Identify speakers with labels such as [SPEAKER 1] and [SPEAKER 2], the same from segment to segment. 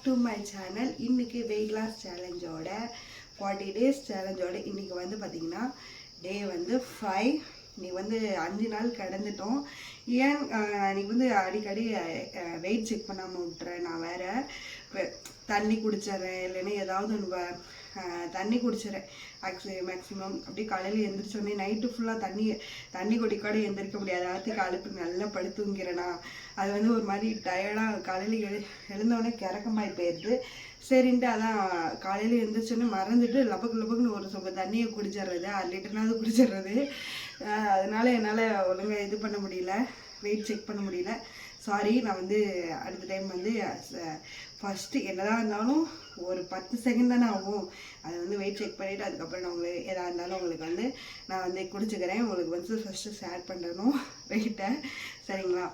[SPEAKER 1] To my channel. இன்றைக்கி weight loss சேலஞ்சோட 40 days சேலஞ்சோட இன்றைக்கி வந்து பார்த்திங்கன்னா டே வந்து 5. இன்றைக்கி வந்து 5 நாள் கடந்துட்டோம். ஏன் இன்றைக்கி வந்து அடிக்கடி வெயிட் செக் பண்ணாமல் விட்டுறேன். நான் வேறு தண்ணி குடிச்சிட்றேன், இல்லைன்னா ஏதாவது ஒன்று தண்ணி குடிச்சிடறேன். மேக்ஸிமம் அப்படியே காலையில் எழுந்திரிச்சோடனே நைட்டு ஃபுல்லாக தண்ணி குடிக்காட எழுந்திரிக்க முடியாது. ஆற்றுக்கு அழுப்பு நல்லா படுத்துங்கிறேன்னா அது வந்து ஒரு மாதிரி டயர்டாக காலையில் எழுந்தோடனே கிறக்கமாகி போயிடுது. சரின்ட்டு அதான் காலையில் எழுந்திரிச்சோன்னே மறந்துட்டு லபக்குன்னு ஒரு சொம்ப தண்ணியை குடிச்சிட்றது, 1/2 லிட்டர்னாவது குடிச்சிட்றது. அதனால என்னால் ஒழுங்காக இது பண்ண முடியல, வெயிட் செக் பண்ண முடியல. சாரி. நான் வந்து அடுத்த டைம் வந்து ஃபஸ்ட்டு என்னதான் இருந்தாலும் ஒரு 10 செகண்ட் தானே ஆகும். அதை வந்து வெயிட் செக் பண்ணிவிட்டு அதுக்கப்புறம் நான் உங்களுக்கு எதாக இருந்தாலும் உங்களுக்கு வந்து நான் வந்து குடிச்சுக்கிறேன். உங்களுக்கு வந்து ஃபஸ்ட்டு ஷேர் பண்ணணும் வெயிட்டை, சரிங்களா?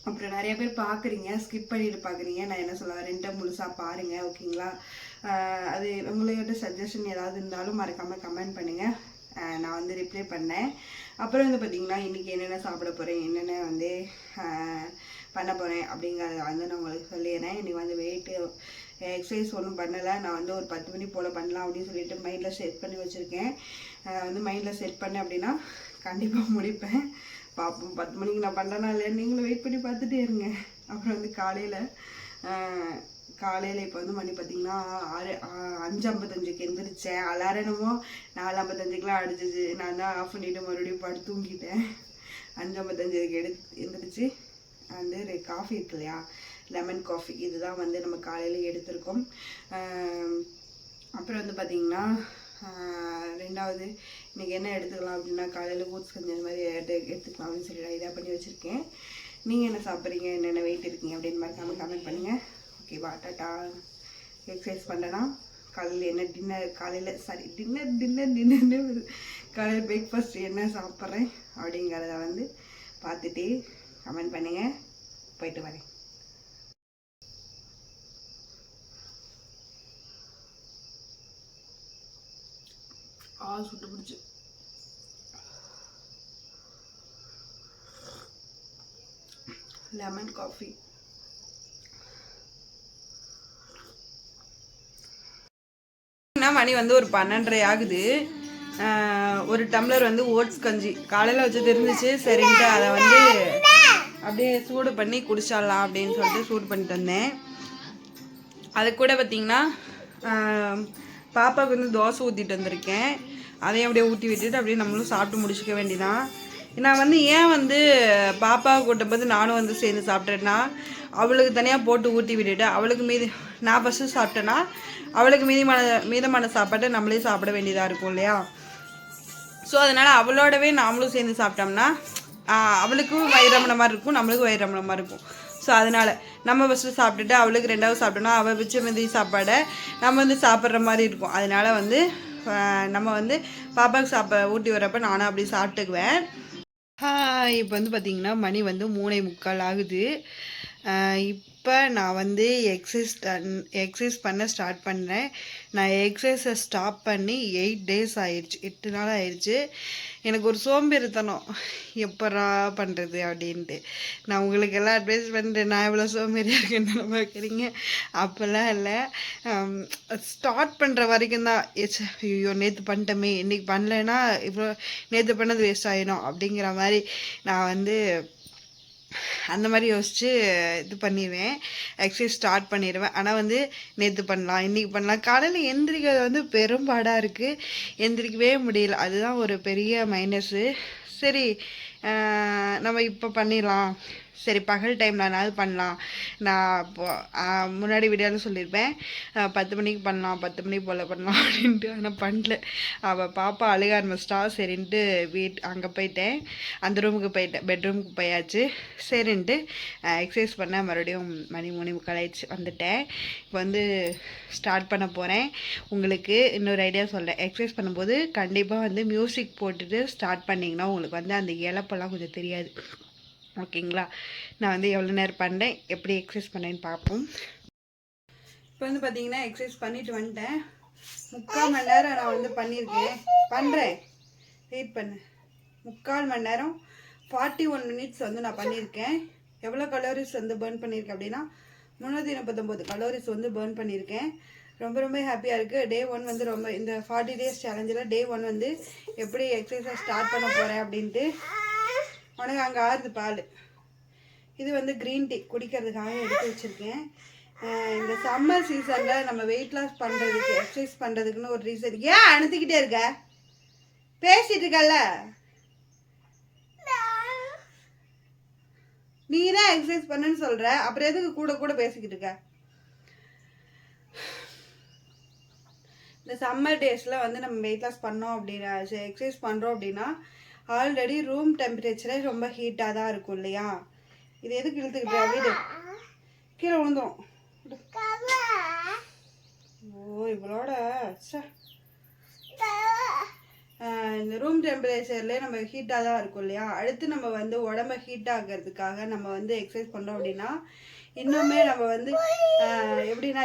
[SPEAKER 1] அப்புறம் நிறைய பேர் பார்க்குறீங்க, ஸ்கிப் பண்ணிட்டு பார்க்குறீங்க. நான் என்ன சொல்ல வரேன்ட்டு முழுசாக பாருங்கள், ஓகேங்களா? அது உங்களோட சஜஷன் ஏதாவது இருந்தாலும் மறக்காமல் கமெண்ட் பண்ணுங்கள், நான் வந்து ரிப்ளை பண்ணேன். அப்புறம் வந்து பார்த்திங்கன்னா இன்றைக்கி என்னென்ன சாப்பிட போகிறேன், என்னென்ன வந்து பண்ண போகிறேன் அப்படிங்கிறத வந்து நான் உங்களுக்கு சொல்லிடுறேன். இன்றைக்கி வந்து வெயிட்டு எக்ஸசைஸ் ஒன்றும் பண்ணலை. நான் வந்து ஒரு 10 மணி போல் பண்ணலாம் அப்படின்னு சொல்லிட்டு மைண்டில் செட் பண்ணி வச்சுருக்கேன். வந்து மைண்டில் செட் பண்ணேன் அப்படின்னா கண்டிப்பாக முடிப்பேன். பார்ப்போம் 10 மணிக்கு நான் பண்ணுறேன்னா இல்லையா, நீங்களும் வெயிட் பண்ணி பார்த்துட்டே இருங்க. அப்புறம் வந்து காலையில் இப்போ வந்து மணி பார்த்திங்கன்னா 5:55க்கு எழுந்திரிச்சேன். அலாரனமோ 4:55க்குலாம் அடிச்சிச்சு. நான் தான் ஆஃப் பண்ணிவிட்டு மறுபடியும் படுத்து தூங்கிட்டேன். 5:55க்கு எழுந்திரிச்சு வந்து காஃபி இருக்கு இல்லையா, லெமன் காஃபி, இதுதான் வந்து நம்ம காலையில் எடுத்திருக்கோம். அப்புறம் வந்து பார்த்திங்கன்னா ரெண்டாவது இன்றைக்கி என்ன எடுத்துக்கலாம் அப்படின்னா காலையில் ஓட்ஸ் கஞ்சி அந்த மாதிரி எடுத்துக்கலாம் அப்படின்னு சொல்லி நான் இதாக பண்ணி வச்சுருக்கேன். நீங்கள் என்ன சாப்பிட்றீங்க, என்னென்ன வெயிட் இருக்கீங்க அப்படின்னு மறக்காமல் கமெண்ட் பண்ணுங்கள், ஓகேவா? டாட்டா. எக்ஸசைஸ் பண்ணுறேன்னா காலையில் என்ன டின்னர் காலையில் பிரேக்ஃபாஸ்ட் என்ன சாப்பிட்றேன் அப்படிங்கிறத வந்து பார்த்துட்டு கமெண்ட் பண்ணுங்கள். போயிட்டு வரேன். சுட்டு பிடிச்சி லெமன் காஃபி. மணி வந்து ஒரு 12:30 ஆகுது. ஒரு டம்ளர் வந்து ஓட்ஸ் கஞ்சி காலையில் வச்சது இருந்துச்சு. சரின்ட்டு அதை வந்து அப்படியே சூடு பண்ணி குடிச்சிடலாம் அப்படின்னு சொல்லிட்டு சூடு பண்ணிட்டு வந்தேன். அது கூட பார்த்திங்கன்னா பாப்பாவுக்கு வந்து தோசை ஊற்றிட்டு வந்திருக்கேன். அதையும் அப்படியே ஊற்றி விட்டுட்டு அப்படியே நம்மளும் சாப்பிட்டு முடிச்சுக்க வேண்டியதான். நான் வந்து ஏன் வந்து பாப்பாவை கூட்டும்போது நானும் வந்து சேர்ந்து சாப்பிட்டேன்னா, அவளுக்கு தனியாக போட்டு ஊற்றி விட்டுட்டு அவளுக்கு நான் ஃபஸ்ட்டு சாப்பிட்டேன்னா அவளுக்கு மீதமான சாப்பாட்டை நம்மளே சாப்பிட வேண்டியதாக இருக்கும் இல்லையா? ஸோ அதனால் அவளோடவே நாமளும் சேர்ந்து சாப்பிட்டோம்னா அவளுக்கும் வயிறமன மாதிரி இருக்கும், நம்மளுக்கும் வயிறமன மாதிரி இருக்கும். ஸோ அதனால் நம்ம ஃபஸ்ட்டு சாப்பிட்டுட்டு அவளுக்கு ரெண்டாவது சாப்பிட்டோன்னா அவள் மிச்ச மீதி சாப்பாடை நம்ம வந்து சாப்பிட்ற மாதிரி இருக்கும். அதனால் வந்து நம்ம வந்து பாப்பாவுக்கு ஊட்டி வரப்போ நானும் அப்படி சாப்பிட்டுக்குவேன். இப்போ வந்து பார்த்திங்கன்னா மணி வந்து 3:45 ஆகுது. இப்போ நான் வந்து எக்ஸசைஸ் பண்ண ஸ்டார்ட் பண்ணேன். நான் எக்ஸசைஸை ஸ்டாப் பண்ணி 8 days ஆயிடுச்சு, 8 நாள் ஆயிடுச்சு. எனக்கு ஒரு சோம்பேறித்தனம், எப்படா பண்ணுறது அப்படின்ட்டு. நான் உங்களுக்கு எல்லாம் அட்வைஸ் பண்ணுறேன், நான் எவ்வளோ சோம்பேறியாக இருக்கேன்னு பார்க்குறீங்க. அப்போல்லாம் இல்லை, ஸ்டார்ட் பண்ணுற வரைக்கும் தான் ஐயோ நேற்று பண்ணிட்டோமே, இன்றைக்கி பண்ணலைன்னா இப்போ நேற்று பண்ணது வேஸ்ட் ஆகிடும் அப்படிங்கிற மாதிரி நான் வந்து அந்த மாதிரி யோசித்து இது பண்ணிடுவேன், எக்ஸசைஸ் ஸ்டார்ட் பண்ணிடுவேன். ஆனால் வந்து நேற்று பண்ணலாம், இன்றைக்கி பண்ணலாம், காலையில் எந்திரிக்கிறது வந்து பெரும்பாடாக இருக்குது, எந்திரிக்கவே முடியல. அதுதான் ஒரு பெரிய மைனஸு. சரி நம்ம இப்போ பண்ணிடலாம், சரி பகல் டைம்லனாவது பண்ணலாம். நான் இப்போது முன்னாடி வீடியோவில் சொல்லியிருப்பேன் 10 மணிக்கு பண்ணலாம், 10 மணி போல் பண்ணலாம் அப்படின்ட்டு. ஆனால் பண்ணல. அவள் பாப்பா அழுக ஆரம்பிச்சிட்டா. சரின்ட்டு அங்கே போயிட்டேன், அந்த ரூமுக்கு போயிட்டேன், பெட்ரூமுக்கு போயாச்சு. சரின்ட்டு எக்ஸசைஸ் பண்ண மறுபடியும் மணி 3:45 ஆயிடுச்சு, வந்துட்டேன். இப்போ வந்து ஸ்டார்ட் பண்ண போகிறேன். உங்களுக்கு இன்னொரு ஐடியா சொல்கிறேன், எக்ஸசைஸ் பண்ணும்போது கண்டிப்பாக வந்து மியூசிக் போட்டுட்டு ஸ்டார்ட் பண்ணிங்கன்னா உங்களுக்கு வந்து அந்த இழப்பெல்லாம் கொஞ்சம் தெரியாது, ஓகேங்களா? நான் வந்து எவ்வளோ நேரம் பண்ணுறேன், எப்படி எக்ஸசைஸ் பண்ணேன்னு பார்ப்போம். இப்போ வந்து பார்த்தீங்கன்னா எக்ஸசைஸ் பண்ணிட்டு வந்துட்டேன். 3/4 மணி நேரம் நான் வந்து பண்ணுறேன், வெயிட் பண்ணு. 3/4 மணி நேரம் 41 minutes வந்து நான் பண்ணியிருக்கேன். எவ்வளோ கலோரிஸ் வந்து பர்ன் பண்ணியிருக்கேன் அப்படின்னா 339 கலோரிஸ் வந்து பர்ன் பண்ணியிருக்கேன். ரொம்ப ரொம்ப ஹாப்பியாக இருக்குது. டே 1 வந்து ரொம்ப இந்த 40 days சேலஞ்சில் டே 1 வந்து எப்படி எக்ஸசைஸை ஸ்டார்ட் பண்ண போகிறேன் அப்படின்ட்டு. உனக்கு அங்கே ஆறுது பால். இது வந்து க்ரீன் டீ குடிக்கிறதுக்காக எடுத்து வச்சுருக்கேன். இந்த சம்மர் சீசனில் நம்ம வெயிட் லாஸ் பண்ணுறதுக்கு எக்ஸசைஸ் பண்ணுறதுக்குன்னு ஒரு ரீசன். ஏன் அனுத்திக்கிட்டே இருக்க? பேசிட்டு இருக்கல, நீ தான் எக்ஸசைஸ் பண்ணுன்னு சொல்ற, அப்புறம் எதுக்கு கூட கூட பேசிக்கிட்டு இருக்க? இந்த சம்மர் டேஸில் வந்து நம்ம வெயிட் லாஸ் பண்ணோம் அப்படின்னா, எக்ஸசைஸ் பண்ணுறோம் அப்படின்னா ஆல்ரெடி ரூம் டெம்பரேச்சரே ரொம்ப ஹீட்டாக தான் இருக்கும் இல்லையா? இது எதுக்கு இழுத்துக்கிட்டு வீடு கீழே விழுந்தோம். ஓ இவளோட இந்த ரூம் டெம்பரேச்சர்லேயே நம்ம ஹீட்டாக தான் இருக்கும் இல்லையா? அடுத்து நம்ம வந்து உடம்ப ஹீட் ஆகிறதுக்காக நம்ம வந்து எக்ஸசைஸ் பண்ணோம் அப்படின்னா இன்னுமே நம்ம வந்து எப்படின்னா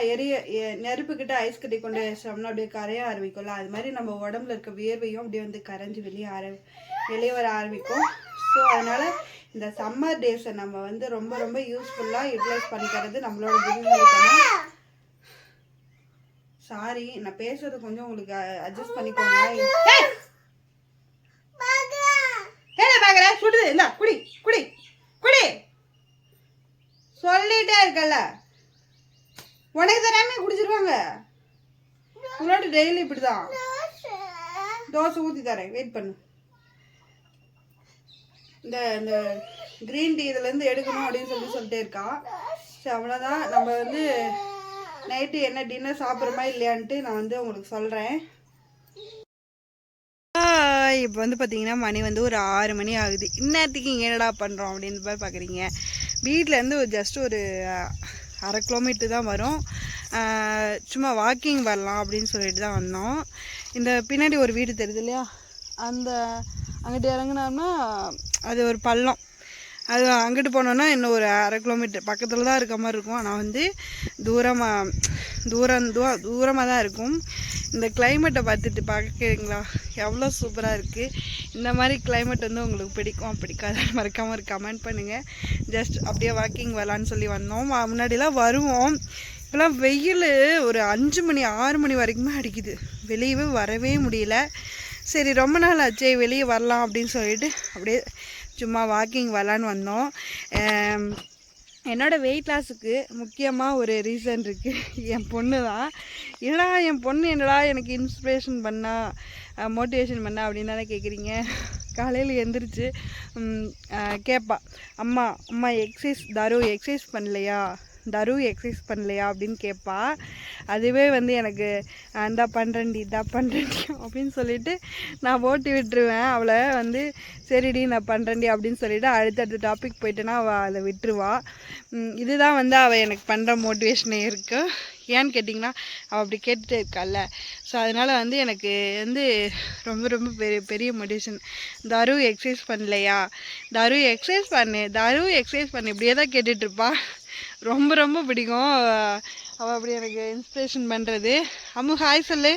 [SPEAKER 1] நெருப்புக்கிட்ட ஐஸ் கட்டி கொண்டு வச்சோம்னா அப்படியே கரைய ஆரம்பிக்கும்ல, அது மாதிரி நம்ம உடம்புல இருக்க வியர்வையும் அப்படியே வந்து கரைஞ்சி வெளியே வர ஆரம்பிக்கும். ஸோ அதனால் இந்த சம்மர் டேஸை நம்ம வந்து ரொம்ப ரொம்ப யூஸ்ஃபுல்லாக யூட்டிலைஸ் பண்ணிக்கிறது நம்மளோட புத்திசாலித்தனம். சாரி, நான் பேசுறது கொஞ்சம் உங்களுக்கு அட்ஜஸ்ட் பண்ணிக்கோங்க. சுடுது இல்ல, குடி குடி குடி சொல்லிட்டே இருக்கல, உனக்கு தராம குடிச்சிருவாங்க. உங்களோட டெய்லி இப்படிதான். தோசை ஊற்றி தரேன், வெயிட் பண்ணு. இந்த க்ரீன் டீ இதுலேருந்து எடுக்கணும் அப்படின்னு சொல்லிட்டே இருக்கா. சரி அவ்வளோதான். நம்ம வந்து நைட்டு என்ன டின்னர் சாப்பிட்றோமா இல்லையான்ட்டு நான் வந்து உங்களுக்கு சொல்கிறேன். இப்போ வந்து பார்த்தீங்கன்னா மணி வந்து ஒரு 6 மணி ஆகுது. இந்நேரத்துக்கு இங்கே என்னடா பண்ணுறோம் அப்படின்னு போய் பார்க்குறீங்க. வீட்டிலேருந்து ஜஸ்ட் ஒரு 1/2 கிலோமீட்டர் தான் வரும். சும்மா வாக்கிங் வரலாம் அப்படின்னு சொல்லிட்டு தான் வந்தோம். இந்த பின்னாடி ஒரு வீடு தெரியுது இல்லையா, அங்கிட்டு இறங்கினோம்னா அது ஒரு பள்ளம். அது அங்கிட்டு போனோன்னா இன்னும் ஒரு 1/2 கிலோமீட்டர் பக்கத்தில் தான் இருக்க மாதிரி இருக்கும். ஆனால் வந்து தூரமாக தான் இருக்கும். இந்த கிளைமேட்டை பார்க்குறீங்களா எவ்வளோ சூப்பராக இருக்குது. இந்த மாதிரி கிளைமேட் வந்து உங்களுக்கு பிடிக்கும் பிடிக்காதான்னு மறக்காமல் ஒரு கமெண்ட் பண்ணுங்கள். ஜஸ்ட் அப்படியே வாக்கிங் வரலான்னு சொல்லி வந்தோம். முன்னாடிலாம் வருவோம், இப்போலாம் வெயில் ஒரு 5 மணி 6 மணி வரைக்குமே அடிக்குது, வெளியவே வரவே முடியல. சரி ரொம்ப நாள் ஆச்சே வெளியே வரலாம் அப்படின்னு சொல்லிட்டு அப்படியே சும்மா வாக்கிங் வரலான்னு வந்தோம். என்னோடய வெயிட் லாஸுக்கு முக்கியமாக ஒரு ரீசன் இருக்குது. என் பொண்ணு தான். என் பொண்ணு என்னடா எனக்கு இன்ஸ்பிரேஷன் பண்ணா, மோட்டிவேஷன் பண்ணா அப்படின்னு தானே கேட்குறீங்க. காலையில் எழுந்திரிச்சு கேட்பா, அம்மா எக்ஸசைஸ் பண்ணலையா அப்படின்னு கேட்பா. அதுவே வந்து எனக்கு இந்தா பண்ணுறேன்டி அப்படின்னு சொல்லிட்டு நான் ஓட்டி விட்டுருவேன். அவளை வந்து சரிடி நான் பண்ணுறேன்டி அப்படின்னு சொல்லிட்டு அடுத்தடுத்த டாபிக் போயிட்டேன்னா அவள் அதை விட்டுருவா. இதுதான் வந்து அவள் எனக்கு பண்ணுற மோட்டிவேஷனே இருக்குது. ஏன்னு கேட்டிங்கன்னா அவள் அப்படி கேட்டுகிட்டே இருக்கால. ஸோ அதனால் வந்து எனக்கு வந்து ரொம்ப ரொம்ப பெரிய மோட்டிவேஷன். எக்ஸசைஸ் பண்ணலையா, எக்ஸசைஸ் பண்ணு இப்படியே தான் கேட்டுட்ருப்பா. ரொம்ப ரொம்ப பிடிக்கும் அவள் அப்படி எனக்கு இன்ஸ்பிரேஷன் பண்ணுறது. அம்மு ஹாய் சொல்லு,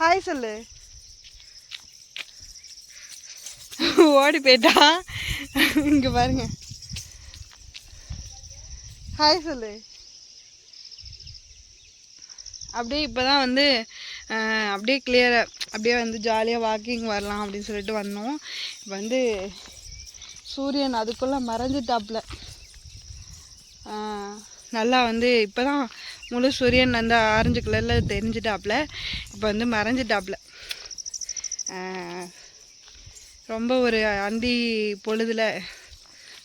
[SPEAKER 1] ஹாய் சொல்லு. ஓடி போயிட்டா. இங்கே பாருங்க, ஹாய் சொல்லு. அப்படியே இப்போ தான் வந்து அப்படியே கிளியராக அப்படியே வந்து ஜாலியாக வாக்கிங் வரலாம் அப்படின்னு சொல்லிட்டு வந்தோம். இப்போ வந்து சூரியன் அதுக்குள்ளே மறைஞ்சிட்டாப்புல. நல்லா வந்து இப்போ தான் முழு சூரியன் வந்து ஆரஞ்சு கலரில் தெரிஞ்சிட்டாப்புல. இப்போ வந்து மறைஞ்சிட்டாப்புல. ரொம்ப ஒரு அந்தி பொழுதில்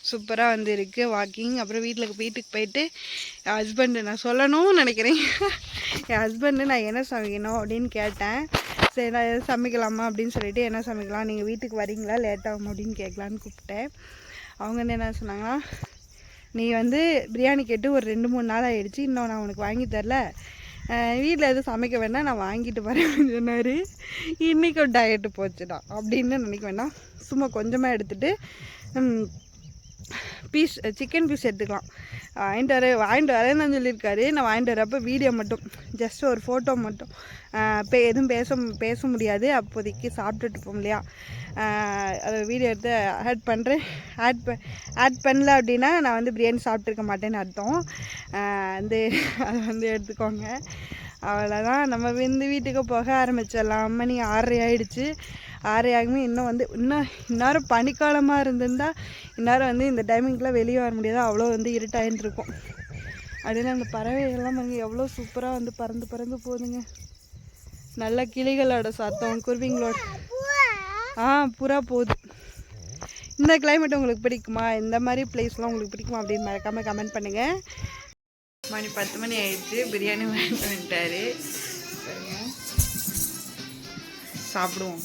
[SPEAKER 1] சூப்பராக வந்து இருக்குது வாக்கிங். அப்புறம் வீட்டுக்கு போயிட்டு என் ஹஸ்பண்டு நான் சொல்லணும்னு நினைக்கிறேன். என் ஹஸ்பண்டு நான் என்ன சமைக்கணும் அப்படின்னு கேட்டேன். சரி நான் எதாவது சமைக்கலாமா அப்படின்னு சொல்லிட்டு என்ன சமைக்கலாம், நீங்கள் வீட்டுக்கு வரீங்களா லேட்டாகும் அப்படின்னு கேட்கலான்னு கூப்பிட்டேன். அவங்க வந்து என்ன சொன்னாங்கன்னா, நீ வந்து பிரியாணி கேட்டு ஒரு 2-3 நாள் ஆகிடுச்சு, இன்னும் நான் உனக்கு வாங்கி தரல, வீட்டில் எதுவும் சமைக்க வேண்டாம், நான் வாங்கிட்டு வரேன் அப்படின்னு சொன்னார். இன்றைக்கும் டயட்டு போச்சுடா அப்படின்னு நினைக்க வேண்டாம், சும்மா கொஞ்சமாக எடுத்துகிட்டு சிக்கன் பீஸ் எடுத்துக்கலாம். வாங்கிட்டு வரேன்னு தான் சொல்லியிருக்காரு. நான் வாங்கிட்டு வரப்போ வீடியோ மட்டும் ஜஸ்ட் ஒரு ஃபோட்டோ மட்டும், எதுவும் பேச முடியாது, அப்போதைக்கு சாப்பிட்டுட்டு போகும் இல்லையா, அதை வீடியோ எடுத்து ஆட் பண்ணுறேன். ஆட் பண்ணல அப்படின்னா நான் வந்து பிரியாணி சாப்பிட்ருக்க மாட்டேன்னு அர்த்தம். வந்து அதை வந்து எடுத்துக்கோங்க. அவ்வளோதான். நம்ம வந்து வீட்டுக்கு போக ஆரம்பிச்சிடலாம். மணி 6:30 ஆகிடுச்சு. 6:30 ஆகுமே இன்னும் பனிக்காலமாக இருந்திருந்தால் இந்நேரம் வந்து இந்த டைமிங்க்கெலாம் வெளியே வர முடியாது, அவ்வளோ வந்து இருட்டாயின்னு இருக்கும். அப்படின்னு அந்த பறவைகள்லாம் பாருங்க எவ்வளோ சூப்பராக வந்து பறந்து போகுதுங்க. நல்ல கிளிகளோட சத்தம், குருவிங்களோட புறா போகுது. இந்த கிளைமேட் உங்களுக்கு பிடிக்குமா? இந்த மாதிரி பிளேஸ்லாம் உங்களுக்கு பிடிக்குமா அப்படின்னு மறக்காமல் கமெண்ட் பண்ணுங்கள். மணி 10 மணி ஆயிடுச்சு. பிரியாணி வாங்கிட்டு வந்துட்டாரு. சாப்பிடுவோம்.